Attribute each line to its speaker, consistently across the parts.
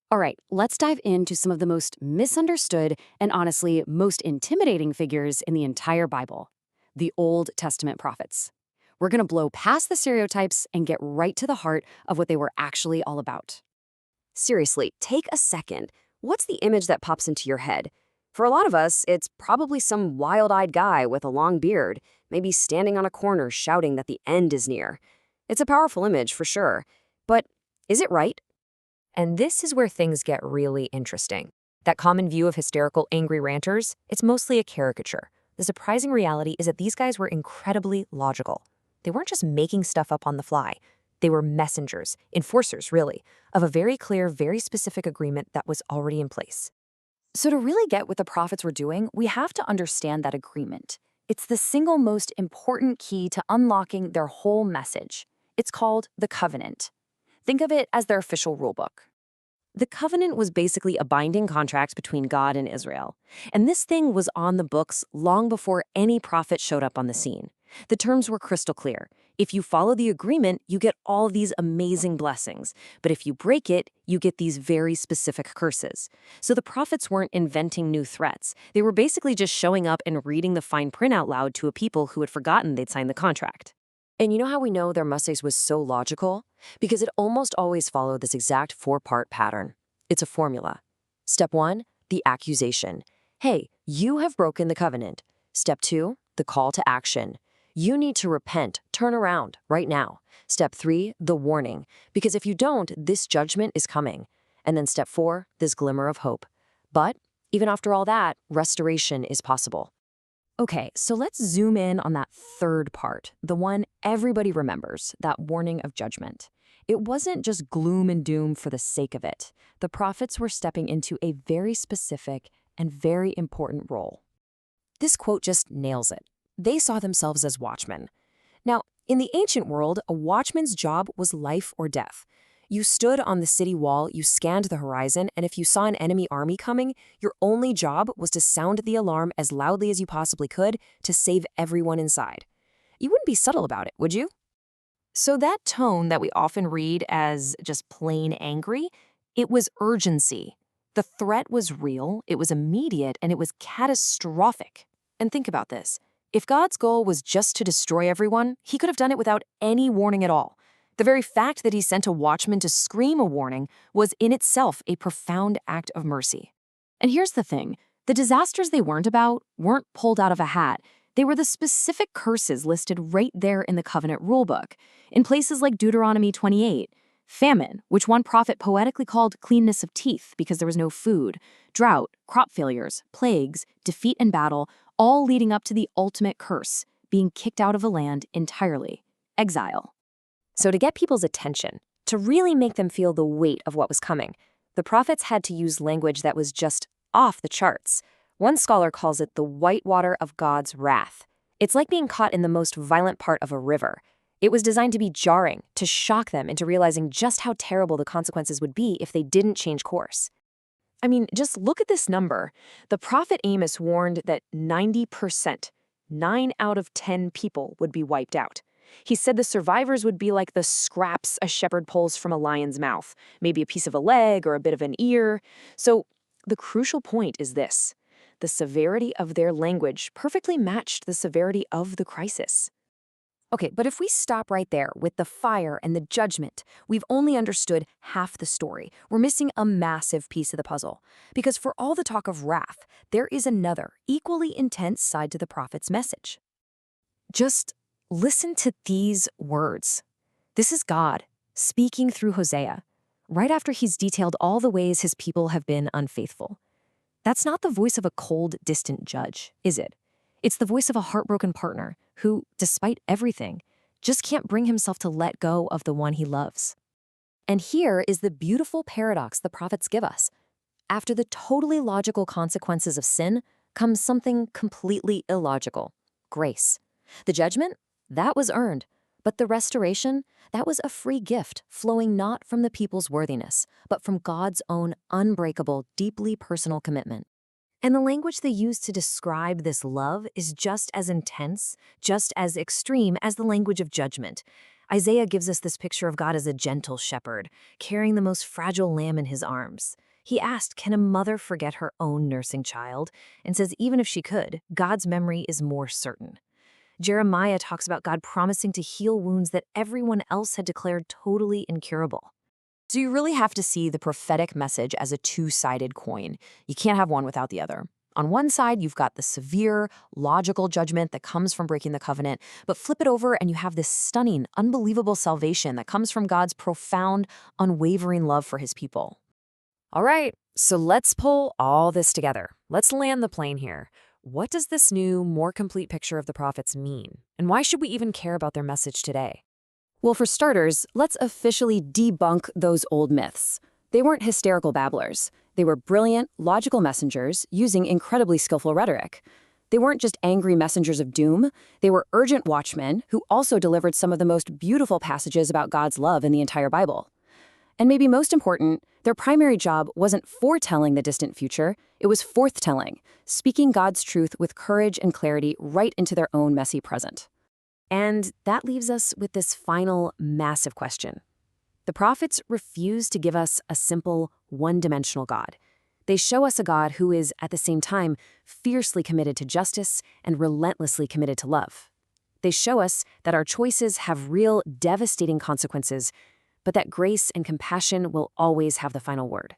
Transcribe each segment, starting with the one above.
Speaker 1: All right, let's dive into some of the most misunderstood and honestly most intimidating figures in the entire Bible, the Old Testament prophets. We're going to blow past the stereotypes and get right to the heart of what they were actually all about.
Speaker 2: Seriously, take a second. What's the image that pops into your head? For a lot of us, it's probably some wild-eyed guy with a long beard, maybe standing on a corner shouting that the end is near. It's a powerful image for sure. But is it right? And this is where things get really interesting. That common view of hysterical, angry ranters, it's mostly a caricature. The surprising reality is that these guys were incredibly logical. They weren't just making stuff up on the fly. They were messengers, enforcers really, of a very clear, very specific agreement that was already in place.
Speaker 1: So, to really get what the prophets were doing, we have to understand that agreement. It's the single most important key to unlocking their whole message. It's called the covenant. Think of it as their official rulebook. The covenant was basically a binding contract between God and Israel. And this thing was on the books long before any prophet showed up on the scene. The terms were crystal clear. If you follow the agreement, you get all these amazing blessings. But if you break it, you get these very specific curses. So the prophets weren't inventing new threats. They were basically just showing up and reading the fine print out loud to a people who had forgotten they'd signed the contract.
Speaker 2: And you know how we know their message was so logical? Because it almost always followed this exact four-part pattern. It's a formula. Step 1, the accusation. Hey, you have broken the covenant. Step 2, the call to action. You need to repent, turn around, right now. Step 3, the warning. Because if you don't, this judgment is coming. And then step 4, this glimmer of hope. But even after all that, restoration is possible.
Speaker 1: Okay, so let's zoom in on that third part, the one everybody remembers, that warning of judgment. It wasn't just gloom and doom for the sake of it. The prophets were stepping into a very specific and very important role.
Speaker 2: This quote just nails it. They saw themselves as watchmen. Now, in the ancient world, a watchman's job was life or death. You stood on the city wall, you scanned the horizon, and if you saw an enemy army coming, your only job was to sound the alarm as loudly as you possibly could to save everyone inside. You wouldn't be subtle about it, would you?
Speaker 1: So that tone that we often read as just plain angry, it was urgency. The threat was real, it was immediate, and it was catastrophic. And think about this. If God's goal was just to destroy everyone, he could have done it without any warning at all. The very fact that he sent a watchman to scream a warning was in itself a profound act of mercy. And here's the thing. The disasters they weren't about weren't pulled out of a hat. They were the specific curses listed right there in the covenant rulebook, in places like Deuteronomy 28. Famine, which one prophet poetically called cleanness of teeth because there was no food, drought, crop failures, plagues, defeat in battle, all leading up to the ultimate curse, being kicked out of a land entirely, exile.
Speaker 2: So to get people's attention, to really make them feel the weight of what was coming, the prophets had to use language that was just off the charts. One scholar calls it the whitewater of God's wrath. It's like being caught in the most violent part of a river. It was designed to be jarring, to shock them into realizing just how terrible the consequences would be if they didn't change course. I mean, just look at this number. The prophet Amos warned that 90%, 9 out of 10 people would be wiped out. He said the survivors would be like the scraps a shepherd pulls from a lion's mouth, maybe a piece of a leg or a bit of an ear. So the crucial point is this. The severity of their language perfectly matched the severity of the crisis. Okay, but if we stop right there with the fire and the judgment, we've only understood half the story. We're missing a massive piece of the puzzle. Because for all the talk of wrath, there is another, equally intense side to the prophet's message. Just listen to these words. This is God speaking through Hosea, right after he's detailed all the ways his people have been unfaithful. That's not the voice of a cold, distant judge, is it? It's the voice of a heartbroken partner who, despite everything, just can't bring himself to let go of the one he loves. And here is the beautiful paradox the prophets give us. After the totally logical consequences of sin comes something completely illogical: grace. The judgment? That was earned. But the restoration? That was a free gift flowing not from the people's worthiness, but from God's own unbreakable, deeply personal commitment. And the language they use to describe this love is just as intense, just as extreme as the language of judgment.
Speaker 1: Isaiah gives us this picture of God as a gentle shepherd, carrying the most fragile lamb in his arms. He asked, can a mother forget her own nursing child? And says even if she could, God's memory is more certain. Jeremiah talks about God promising to heal wounds that everyone else had declared totally incurable. So you really have to see the prophetic message as a two-sided coin. You can't have one without the other. On one side, you've got the severe, logical judgment that comes from breaking the covenant, but flip it over and you have this stunning, unbelievable salvation that comes from God's profound, unwavering love for his people.
Speaker 2: All right, so let's pull all this together. Let's land the plane here. What does this new, more complete picture of the prophets mean? And why should we even care about their message today?
Speaker 1: Well, for starters, let's officially debunk those old myths. They weren't hysterical babblers. They were brilliant, logical messengers using incredibly skillful rhetoric. They weren't just angry messengers of doom. They were urgent watchmen who also delivered some of the most beautiful passages about God's love in the entire Bible. And maybe most important, their primary job wasn't foretelling the distant future, it was forthtelling, speaking God's truth with courage and clarity right into their own messy present. And that leaves us with this final, massive question. The prophets refuse to give us a simple, one-dimensional God. They show us a God who is, at the same time, fiercely committed to justice and relentlessly committed to love. They show us that our choices have real, devastating consequences, but that grace and compassion will always have the final word.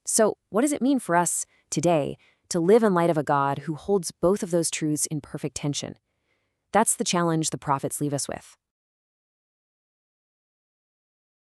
Speaker 1: So, what does it mean for us, today, to live in light of a God who holds both of those truths in perfect tension? That's the challenge the prophets leave us with.